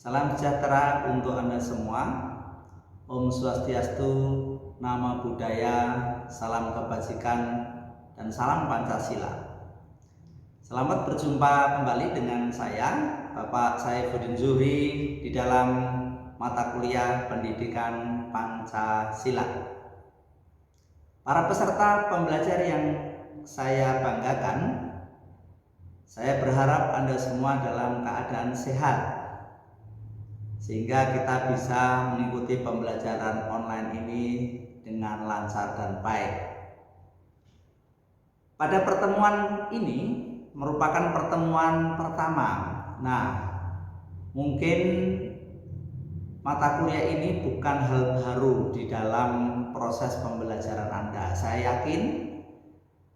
Salam sejahtera untuk Anda semua. Om Swastiastu, Namo Buddhaya, salam kebajikan, dan salam Pancasila. Selamat berjumpa kembali dengan saya, Bapak Saifuddin Zuhri, di dalam mata kuliah Pendidikan Pancasila. Para peserta pembelajar yang saya banggakan, saya berharap Anda semua dalam keadaan sehat, sehingga kita bisa mengikuti pembelajaran online ini dengan lancar dan baik. Pada pertemuan ini merupakan pertemuan pertama. Nah, mungkin mata kuliah ini bukan hal baru di dalam proses pembelajaran Anda. Saya yakin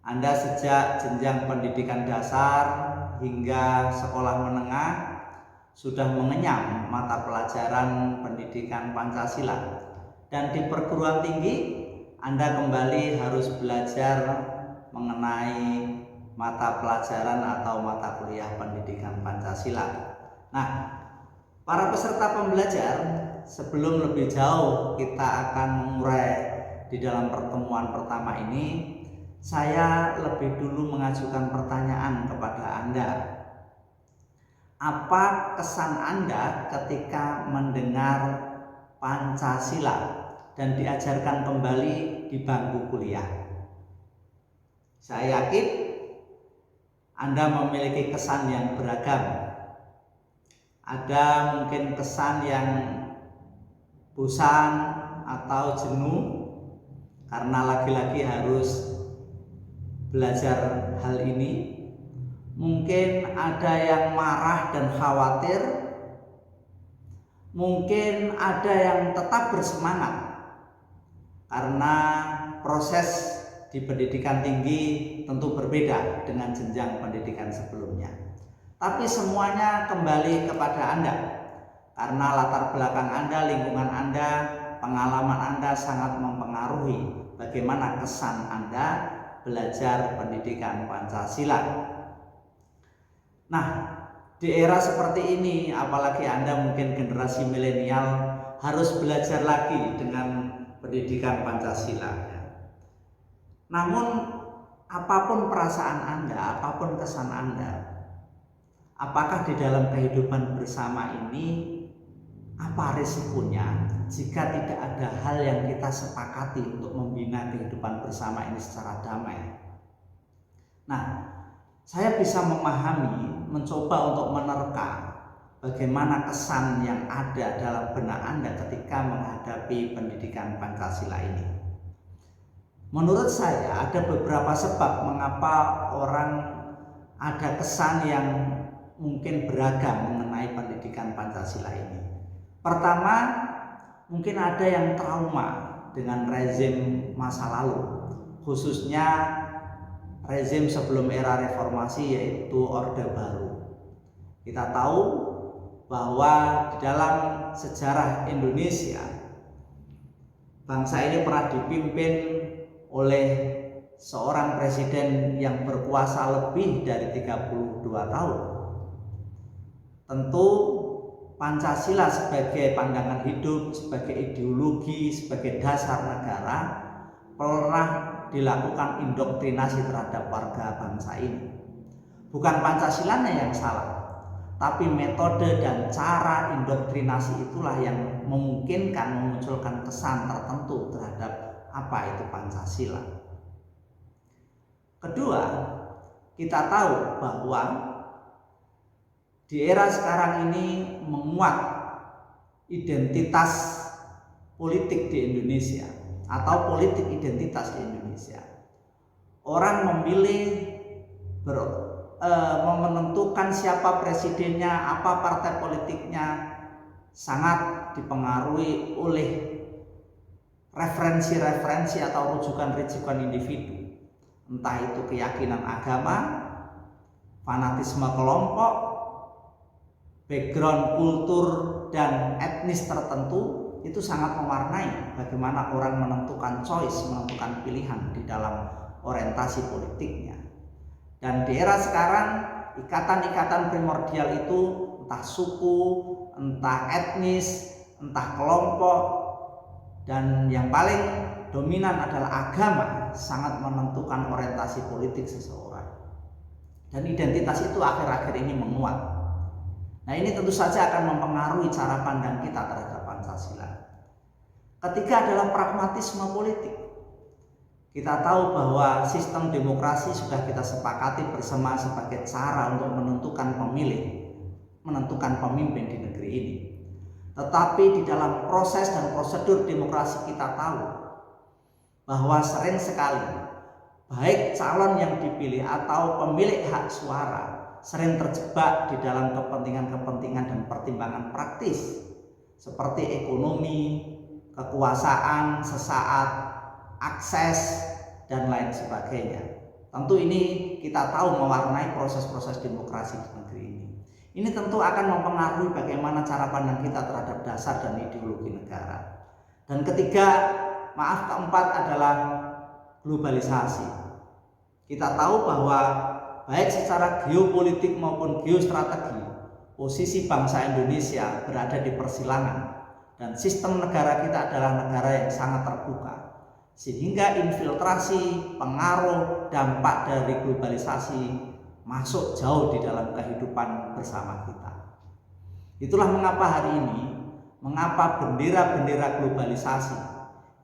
Anda sejak jenjang pendidikan dasar hingga sekolah menengah sudah mengenyam mata pelajaran pendidikan Pancasila, dan di perguruan tinggi Anda kembali harus belajar mengenai mata pelajaran atau mata kuliah pendidikan Pancasila. Nah, para peserta pembelajar, sebelum lebih jauh kita akan mengurai di dalam pertemuan pertama ini, saya lebih dulu mengajukan pertanyaan kepada Anda. Apa kesan Anda ketika mendengar Pancasila dan diajarkan kembali di bangku kuliah? Saya yakin Anda memiliki kesan yang beragam. Ada mungkin kesan yang bosan atau jenuh karena lagi-lagi harus belajar hal ini. Mungkin ada yang marah dan khawatir, mungkin ada yang tetap bersemangat karena proses di pendidikan tinggi tentu berbeda dengan jenjang pendidikan sebelumnya. Tapi semuanya kembali kepada Anda, karena latar belakang Anda, lingkungan Anda, pengalaman Anda sangat mempengaruhi bagaimana kesan Anda belajar pendidikan Pancasila. Nah, di era seperti ini, apalagi Anda mungkin generasi milenial, harus belajar lagi dengan pendidikan Pancasila. Namun, apapun perasaan Anda, apapun kesan Anda, apakah di dalam kehidupan bersama ini, apa risikonya jika tidak ada hal yang kita sepakati untuk membina kehidupan bersama ini secara damai? Nah, saya bisa memahami, mencoba untuk menerka bagaimana kesan yang ada dalam benak Anda ketika menghadapi pendidikan Pancasila ini. Menurut saya ada beberapa sebab mengapa orang ada kesan yang mungkin beragam mengenai pendidikan Pancasila ini. Pertama, mungkin ada yang trauma dengan rezim masa lalu, khususnya rezim sebelum era reformasi, yaitu Orde Baru. Kita tahu bahwa di dalam sejarah Indonesia, bangsa ini pernah dipimpin oleh seorang presiden yang berkuasa lebih dari 32 tahun. Tentu Pancasila sebagai pandangan hidup, sebagai ideologi, sebagai dasar negara pernah dilakukan indoktrinasi terhadap warga bangsa ini. Bukan Pancasilanya yang salah, tapi metode dan cara indoktrinasi itulah yang memungkinkan memunculkan kesan tertentu terhadap apa itu Pancasila. Kedua, kita tahu bahwa di era sekarang ini menguat identitas politik di Indonesia atau politik identitas di Indonesia. Orang memilih menentukan siapa presidennya, apa partai politiknya, sangat dipengaruhi oleh referensi-referensi atau rujukan-rujukan individu. Entah itu keyakinan agama, fanatisme kelompok, background kultur dan etnis tertentu, itu sangat mewarnai bagaimana orang menentukan choice, menentukan pilihan di dalam orientasi politiknya. Dan di era sekarang, ikatan-ikatan primordial itu entah suku, entah etnis, entah kelompok, dan yang paling dominan adalah agama, sangat menentukan orientasi politik seseorang. Dan identitas itu akhir-akhir ini menguat. Nah, ini tentu saja akan mempengaruhi cara pandang kita terhadap Pancasila. Ketiga adalah pragmatisme politik. Kita tahu bahwa sistem demokrasi sudah kita sepakati bersama sebagai cara untuk menentukan pemilih, menentukan pemimpin di negeri ini. Tetapi di dalam proses dan prosedur demokrasi kita tahu bahwa sering sekali baik calon yang dipilih atau pemilik hak suara sering terjebak di dalam kepentingan-kepentingan dan pertimbangan praktis seperti ekonomi, kekuasaan sesaat, akses, dan lain sebagainya. Tentu ini kita tahu mewarnai proses-proses demokrasi di negeri ini. Ini tentu akan mempengaruhi bagaimana cara pandang kita terhadap dasar dan ideologi negara. Dan keempat adalah globalisasi. Kita tahu bahwa baik secara geopolitik maupun geostrategi, posisi bangsa Indonesia berada di persilangan dan sistem negara kita adalah negara yang sangat terbuka. Sehingga infiltrasi, pengaruh, dampak dari globalisasi masuk jauh di dalam kehidupan bersama kita. Itulah mengapa hari ini, mengapa bendera-bendera globalisasi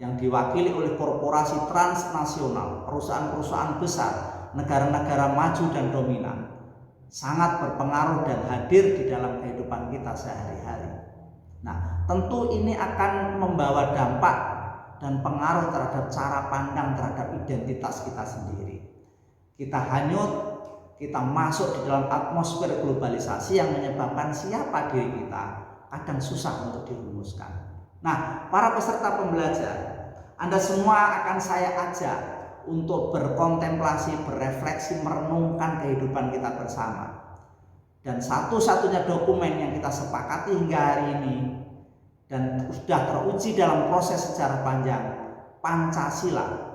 yang diwakili oleh korporasi transnasional, perusahaan-perusahaan besar, negara-negara maju dan dominan sangat berpengaruh dan hadir di dalam kehidupan kita sehari-hari. Nah, tentu ini akan membawa dampak dan pengaruh terhadap cara pandang terhadap identitas kita sendiri. Kita hanyut, kita masuk di dalam atmosfer globalisasi yang menyebabkan siapa diri kita kadang susah untuk dirumuskan. Nah, para peserta pembelajar, Anda semua akan saya ajak untuk berkontemplasi, berefleksi, merenungkan kehidupan kita bersama. Dan satu-satunya dokumen yang kita sepakati hingga hari ini dan sudah teruji dalam proses sejarah panjang, Pancasila.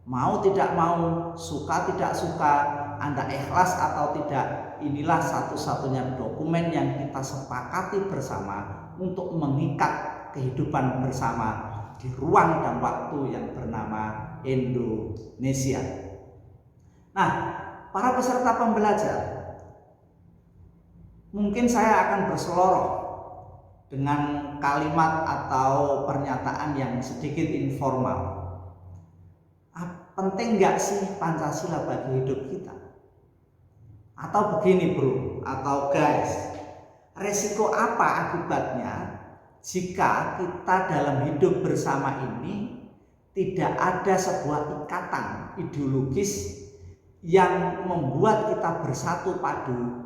Mau tidak mau, suka tidak suka, Anda ikhlas atau tidak, inilah satu-satunya dokumen yang kita sepakati bersama untuk mengikat kehidupan bersama di ruang dan waktu yang bernama Indonesia. Nah, para peserta pembelajar, mungkin saya akan berseloroh dengan kalimat atau pernyataan yang sedikit informal. Penting nggak sih Pancasila bagi hidup kita? Atau begini bro, atau guys, resiko apa akibatnya jika kita dalam hidup bersama ini tidak ada sebuah ikatan ideologis yang membuat kita bersatu padu,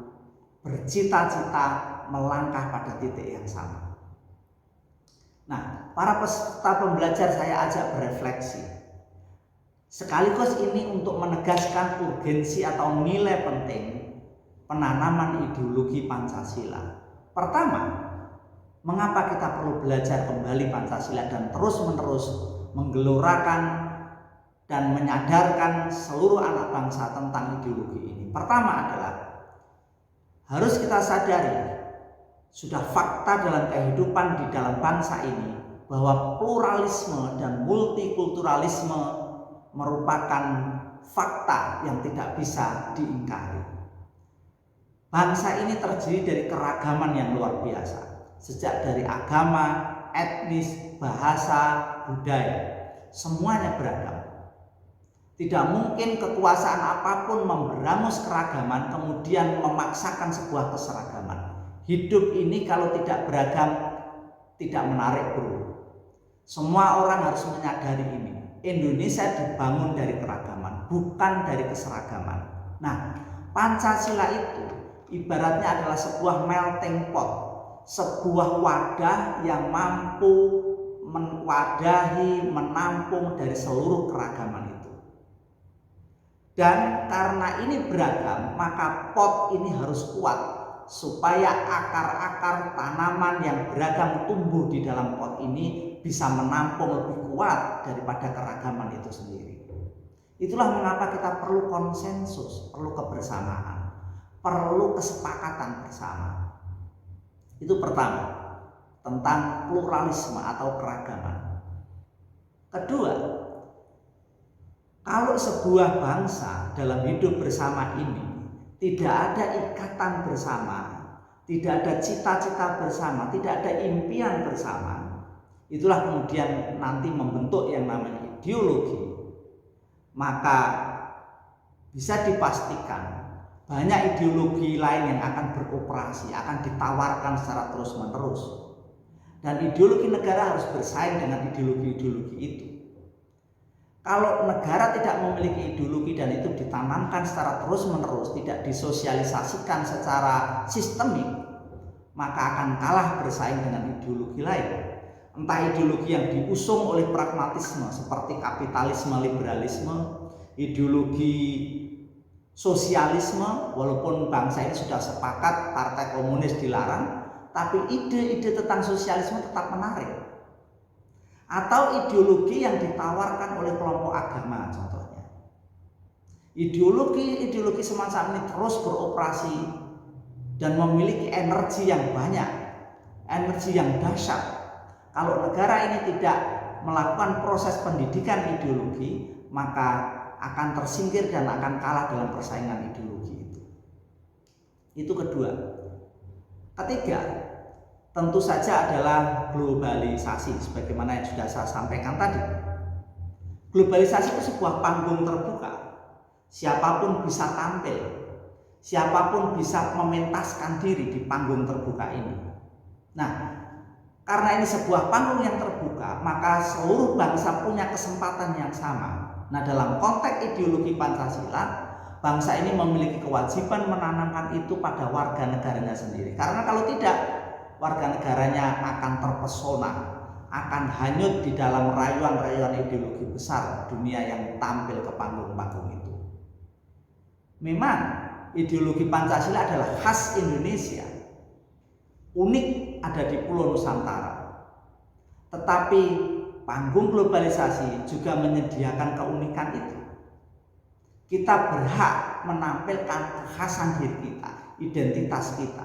bercita-cita melangkah pada titik yang sama. Nah, para peserta pembelajar saya ajak berefleksi. Sekaligus ini untuk menegaskan urgensi atau nilai penting penanaman ideologi Pancasila. Pertama, mengapa kita perlu belajar kembali Pancasila dan terus-menerus menggelorakan dan menyadarkan seluruh anak bangsa tentang ideologi ini? Pertama adalah harus kita sadari, sudah fakta dalam kehidupan di dalam bangsa ini bahwa pluralisme dan multikulturalisme merupakan fakta yang tidak bisa diingkari. Bangsa ini terdiri dari keragaman yang luar biasa, sejak dari agama, etnis, bahasa, budaya, semuanya beragam. Tidak mungkin kekuasaan apapun memberangus keragaman kemudian memaksakan sebuah keseragaman. Hidup ini kalau tidak beragam tidak menarik bro. Semua orang harus menyadari ini. Indonesia dibangun dari keragaman, bukan dari keseragaman. Nah, Pancasila itu ibaratnya adalah sebuah melting pot, sebuah wadah yang mampu mewadahi, menampung dari seluruh keragaman itu. Dan karena ini beragam, maka pot ini harus kuat supaya akar-akar tanaman yang beragam tumbuh di dalam pot ini bisa menampung lebih kuat daripada keragaman itu sendiri. Itulah mengapa kita perlu konsensus, perlu kebersamaan, perlu kesepakatan bersama. Itu pertama, tentang pluralisme atau keragaman. Kedua, kalau sebuah bangsa dalam hidup bersama ini tidak ada ikatan bersama, tidak ada cita-cita bersama, tidak ada impian bersama, itulah kemudian nanti membentuk yang namanya ideologi. Maka bisa dipastikan banyak ideologi lain yang akan beroperasi, akan ditawarkan secara terus-menerus. Dan ideologi negara harus bersaing dengan ideologi-ideologi itu. Kalau negara tidak memiliki ideologi dan itu ditanamkan secara terus-menerus, tidak disosialisasikan secara sistemik, maka akan kalah bersaing dengan ideologi lain. Entah ideologi yang diusung oleh pragmatisme seperti kapitalisme, liberalisme, ideologi sosialisme, walaupun bangsa ini sudah sepakat partai komunis dilarang, tapi ide-ide tentang sosialisme tetap menarik. Atau ideologi yang ditawarkan oleh kelompok agama contohnya. Ideologi semacam ini terus beroperasi dan memiliki energi yang banyak, energi yang dahsyat. Kalau negara ini tidak melakukan proses pendidikan ideologi, maka akan tersingkir dan akan kalah dalam persaingan ideologi itu. Itu kedua. Ketiga, tentu saja adalah globalisasi sebagaimana yang sudah saya sampaikan tadi. Globalisasi itu sebuah panggung terbuka. Siapapun bisa tampil, siapapun bisa mementaskan diri di panggung terbuka ini. Nah, karena ini sebuah panggung yang terbuka, maka seluruh bangsa punya kesempatan yang sama. Nah, dalam konteks ideologi Pancasila, bangsa ini memiliki kewajiban menanamkan itu pada warga negaranya sendiri. Karena kalau tidak, warga negaranya akan terpesona, akan hanyut di dalam rayuan-rayuan ideologi besar dunia yang tampil ke panggung-panggung itu. Memang ideologi Pancasila adalah khas Indonesia, unik ada di Pulau Nusantara. Tetapi panggung globalisasi juga menyediakan keunikan itu. Kita berhak menampilkan kekhasan diri kita, identitas kita.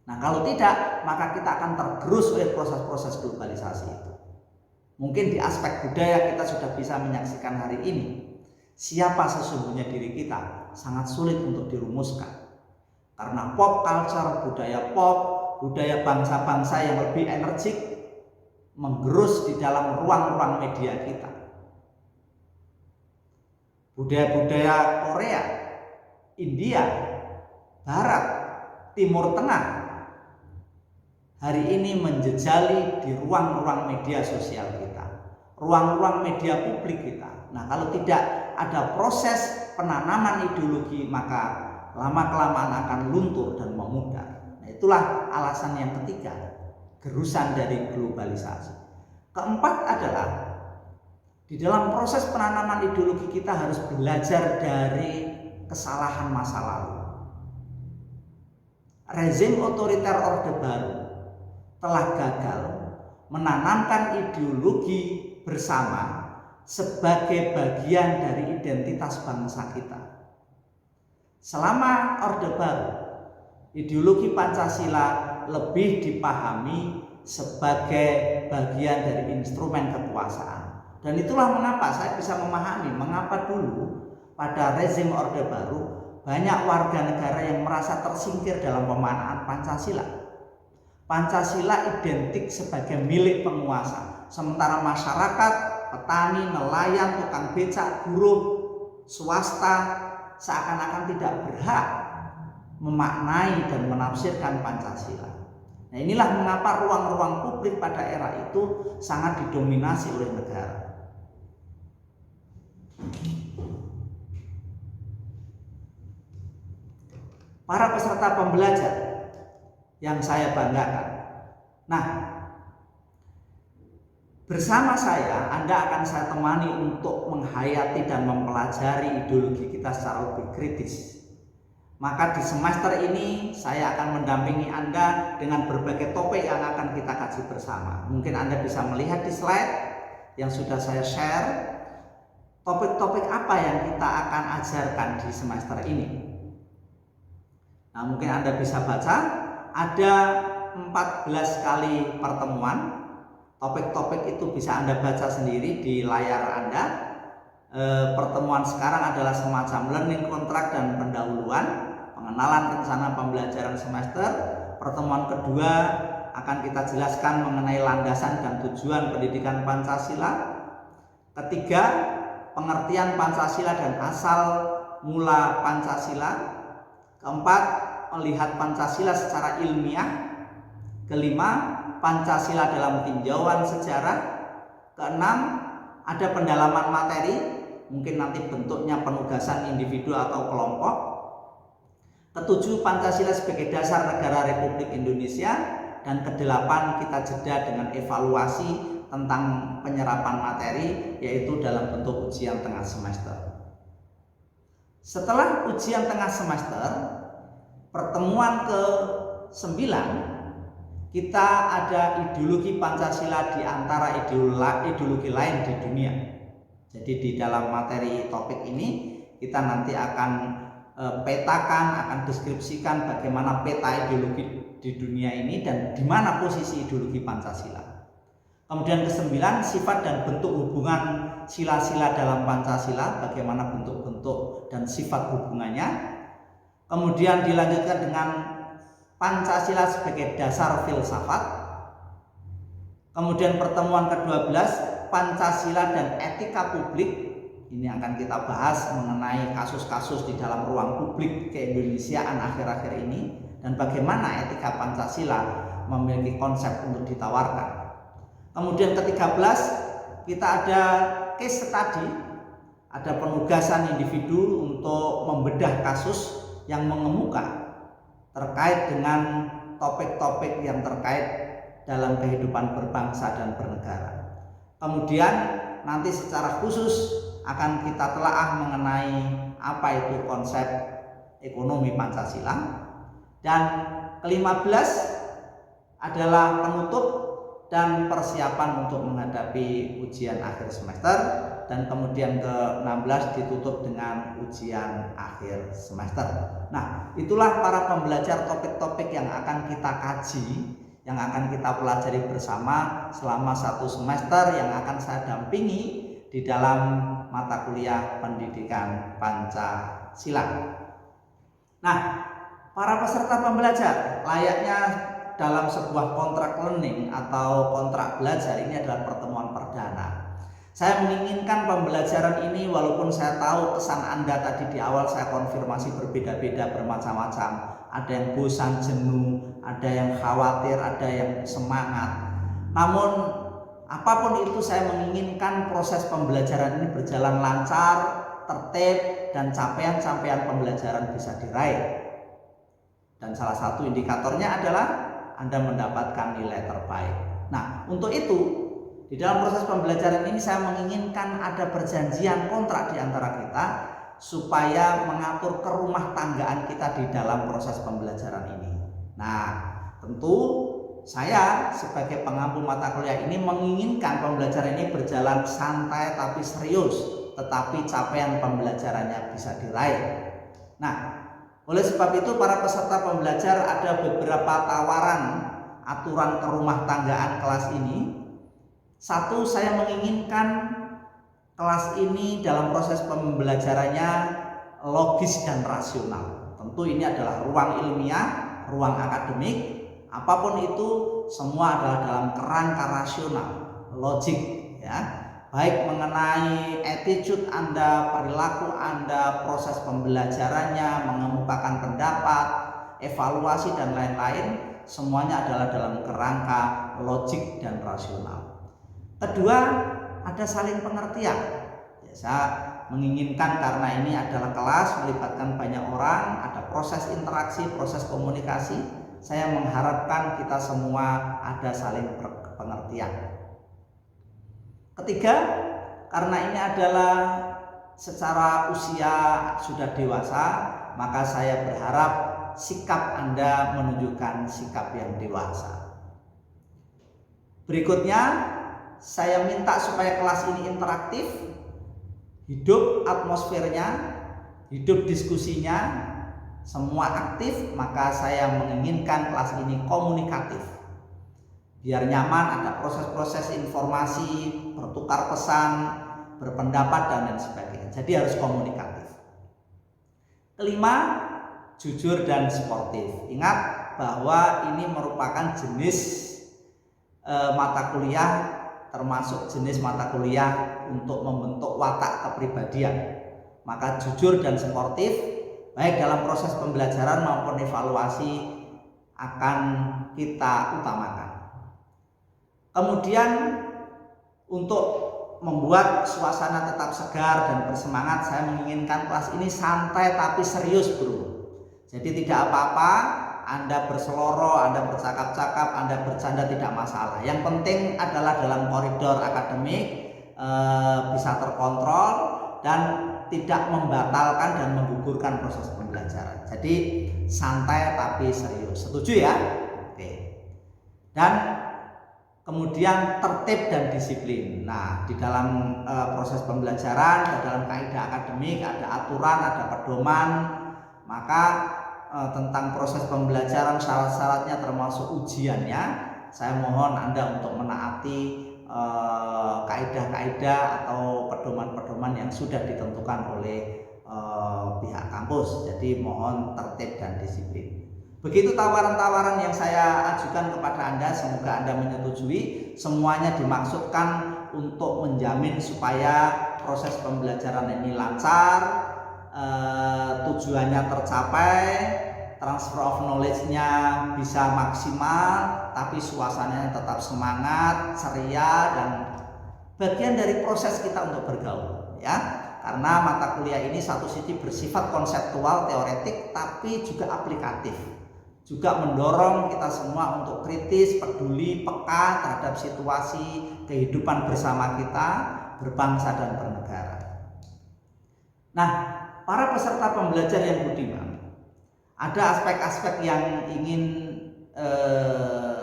Nah, kalau tidak, maka kita akan tergerus oleh proses-proses globalisasi itu. Mungkin di aspek budaya kita sudah bisa menyaksikan hari ini. Siapa sesungguhnya diri kita sangat sulit untuk dirumuskan. Karena pop culture, budaya bangsa-bangsa yang lebih energik menggerus di dalam ruang-ruang media kita. Budaya-budaya Korea, India, Barat, Timur Tengah hari ini menjejali di ruang-ruang media sosial kita, ruang-ruang media publik kita. Nah, kalau tidak ada proses penanaman ideologi, maka lama-kelamaan akan luntur dan memudar. Nah, itulah alasan yang ketiga, gerusan dari globalisasi. Keempat adalah di dalam proses penanaman ideologi kita harus belajar dari kesalahan masa lalu. Rezim otoriter Orde Baru telah gagal menanamkan ideologi bersama sebagai bagian dari identitas bangsa kita. Selama Orde Baru, ideologi Pancasila lebih dipahami sebagai bagian dari instrumen kekuasaan. Dan itulah mengapa saya bisa memahami mengapa dulu pada rezim Orde Baru banyak warga negara yang merasa tersingkir dalam pemaknaan Pancasila. Pancasila identik sebagai milik penguasa, sementara masyarakat, petani, nelayan, tukang becak, buruh, swasta seakan-akan tidak berhak memaknai dan menafsirkan Pancasila. Nah, inilah mengapa ruang-ruang publik pada era itu sangat didominasi oleh negara. Para peserta pembelajar yang saya banggakan. Nah, bersama saya Anda akan saya temani untuk menghayati dan mempelajari ideologi kita secara lebih kritis. Maka di semester ini saya akan mendampingi Anda dengan berbagai topik yang akan kita kaji bersama. Mungkin Anda bisa melihat di slide yang sudah saya share, topik-topik apa yang kita akan ajarkan di semester ini. Nah, mungkin Anda bisa baca, ada 14 kali pertemuan. Topik-topik itu bisa Anda baca sendiri di layar Anda. Pertemuan sekarang adalah semacam learning contract dan pendahuluan, pengenalan rencana pembelajaran semester. Pertemuan kedua akan kita jelaskan mengenai landasan dan tujuan pendidikan Pancasila. Ketiga, pengertian Pancasila dan asal mula Pancasila. Keempat, melihat Pancasila secara ilmiah. Kelima, Pancasila dalam tinjauan sejarah. Keenam, ada pendalaman materi, mungkin nanti bentuknya penugasan individu atau kelompok. Ketujuh, Pancasila sebagai dasar negara Republik Indonesia. Dan kedelapan, kita jeda dengan evaluasi tentang penyerapan materi, yaitu dalam bentuk ujian tengah semester. Setelah ujian tengah semester, pertemuan ke-9, kita ada ideologi Pancasila di antara ideologi lain di dunia. Jadi di dalam materi topik ini kita nanti akan petakan, akan deskripsikan bagaimana peta ideologi di dunia ini dan di mana posisi ideologi Pancasila. Kemudian ke-9, sifat dan bentuk hubungan sila-sila dalam Pancasila, bagaimana bentuk-bentuk dan sifat hubungannya. Kemudian dilanjutkan dengan Pancasila sebagai dasar filsafat. Kemudian pertemuan ke-12, Pancasila dan etika publik. Ini akan kita bahas mengenai kasus-kasus di dalam ruang publik keindonesiaan akhir-akhir ini dan bagaimana etika Pancasila memiliki konsep untuk ditawarkan. Kemudian ke-13, kita ada case study, ada penugasan individu untuk membedah kasus yang mengemuka terkait dengan topik-topik yang terkait dalam kehidupan berbangsa dan bernegara. Kemudian nanti secara khusus akan kita telaah mengenai apa itu konsep ekonomi Pancasila. Dan ke-15 adalah penutup dan persiapan untuk menghadapi ujian akhir semester. Dan kemudian ke-16 ditutup dengan ujian akhir semester. Nah, itulah para pembelajar topik-topik yang akan kita kaji, yang akan kita pelajari bersama selama 1 semester yang akan saya dampingi di dalam mata kuliah pendidikan Pancasila. Nah, para peserta pembelajar, layaknya dalam sebuah kontrak learning atau kontrak belajar, ini adalah pertemuan perdana. Saya menginginkan pembelajaran ini, walaupun saya tahu kesan Anda tadi di awal saya konfirmasi berbeda-beda, bermacam-macam. Ada yang bosan, jenuh, ada yang khawatir, ada yang semangat. Namun apapun itu, saya menginginkan proses pembelajaran ini berjalan lancar, tertib, dan capaian-capaian pembelajaran bisa diraih. Dan salah satu indikatornya adalah Anda mendapatkan nilai terbaik. Nah, untuk itu, di dalam proses pembelajaran ini saya menginginkan ada perjanjian kontrak di antara kita supaya mengatur kerumah tanggaan kita di dalam proses pembelajaran ini. Nah, tentu saya sebagai pengampu mata kuliah ini menginginkan pembelajaran ini berjalan santai tapi serius, tetapi capaian pembelajarannya bisa diraih. Nah, oleh sebab itu para peserta pembelajar ada beberapa tawaran aturan kerumah tanggaan kelas ini. Satu, saya menginginkan kelas ini dalam proses pembelajarannya logis dan rasional. Tentu ini adalah ruang ilmiah, ruang akademik. Apapun itu semua adalah dalam kerangka rasional, logik, ya. Baik mengenai attitude Anda, perilaku Anda, proses pembelajarannya, mengemukakan pendapat, evaluasi dan lain-lain, semuanya adalah dalam kerangka logik dan rasional. Kedua, ada saling pengertian. Ya, saya menginginkan karena ini adalah kelas melibatkan banyak orang, ada proses interaksi, proses komunikasi. Saya mengharapkan kita semua ada saling pengertian. Ketiga, karena ini adalah secara usia sudah dewasa, maka saya berharap sikap Anda menunjukkan sikap yang dewasa. Berikutnya, saya minta supaya kelas ini interaktif, hidup atmosfernya, hidup diskusinya, semua aktif, maka saya menginginkan kelas ini komunikatif. Biar nyaman, ada proses-proses informasi, bertukar pesan, berpendapat dan lain sebagainya. Jadi harus komunikatif. Kelima, jujur dan sportif. Ingat bahwa ini merupakan jenis mata kuliah, termasuk jenis mata kuliah untuk membentuk watak kepribadian. Maka jujur dan sportif baik dalam proses pembelajaran maupun evaluasi akan kita utamakan. Kemudian untuk membuat suasana tetap segar dan bersemangat, saya menginginkan kelas ini santai tapi serius, bro. Jadi tidak apa-apa Anda berseloroh, Anda bercakap-cakap, Anda bercanda, tidak masalah. Yang penting adalah dalam koridor akademik bisa terkontrol dan tidak membatalkan dan menggugurkan proses pembelajaran. Jadi santai tapi serius. Setuju ya? Oke. Dan kemudian tertib dan disiplin. Nah, di dalam proses pembelajaran, di dalam kaidah akademik ada aturan, ada pedoman. Maka tentang proses pembelajaran syarat-syaratnya termasuk ujiannya, saya mohon Anda untuk menaati kaidah-kaidah atau pedoman-pedoman yang sudah ditentukan oleh pihak kampus. Jadi mohon tertib dan disiplin. Begitu tawaran-tawaran yang saya ajukan kepada Anda, semoga Anda menyetujui. Semuanya dimaksudkan untuk menjamin supaya proses pembelajaran ini lancar, tujuannya tercapai, transfer of knowledge-nya bisa maksimal, tapi suasananya tetap semangat, ceria, dan bagian dari proses kita untuk bergaul, ya. Karena mata kuliah ini satu sisi bersifat konseptual, teoretik, tapi juga aplikatif. Juga mendorong kita semua untuk kritis, peduli, peka terhadap situasi kehidupan bersama kita, berbangsa dan bernegara. Nah, para peserta pembelajar yang budiman, ada aspek-aspek yang ingin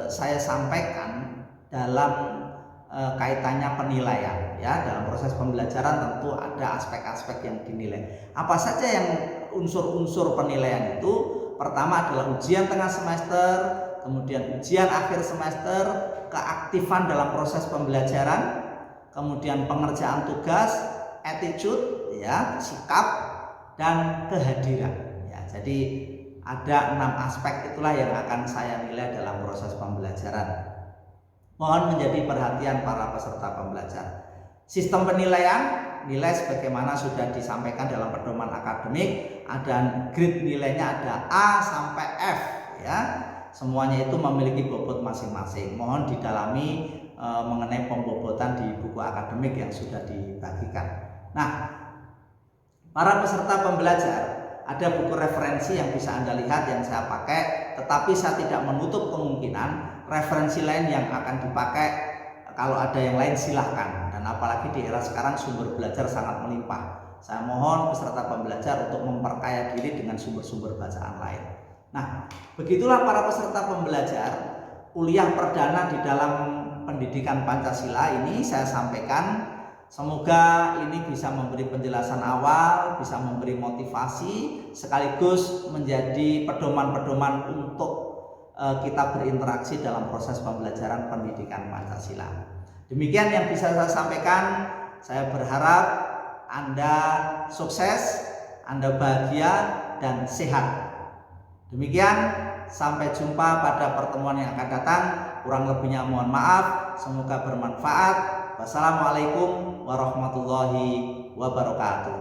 saya sampaikan dalam kaitannya penilaian, ya. Dalam proses pembelajaran tentu ada aspek-aspek yang dinilai. Apa saja yang unsur-unsur penilaian itu? Pertama adalah ujian tengah semester, kemudian ujian akhir semester, keaktifan dalam proses pembelajaran, kemudian pengerjaan tugas, attitude, ya, sikap, dan kehadiran. Ya, jadi ada 6 aspek itulah yang akan saya nilai dalam proses pembelajaran. Mohon menjadi perhatian para peserta pembelajar. Sistem penilaian, nilai sebagaimana sudah disampaikan dalam pedoman akademik, ada grade nilainya ada A sampai F, ya. Semuanya itu memiliki bobot masing-masing. Mohon didalami mengenai pembobotan di buku akademik yang sudah dibagikan. Nah, para peserta pembelajar, ada buku referensi yang bisa Anda lihat yang saya pakai, tetapi saya tidak menutup kemungkinan referensi lain yang akan dipakai. Kalau ada yang lain silahkan, dan apalagi di era sekarang sumber belajar sangat melimpah. Saya mohon peserta pembelajar untuk memperkaya diri dengan sumber-sumber bacaan lain. Nah, begitulah para peserta pembelajar, kuliah perdana di dalam pendidikan Pancasila ini saya sampaikan. Semoga ini bisa memberi penjelasan awal, bisa memberi motivasi, sekaligus menjadi pedoman-pedoman untuk kita berinteraksi dalam proses pembelajaran pendidikan Pancasila. Demikian yang bisa saya sampaikan. Saya berharap Anda sukses, Anda bahagia dan sehat. Demikian, sampai jumpa pada pertemuan yang akan datang. Kurang lebihnya mohon maaf. Semoga bermanfaat. Wassalamualaikum warahmatullahi wabarakatuh.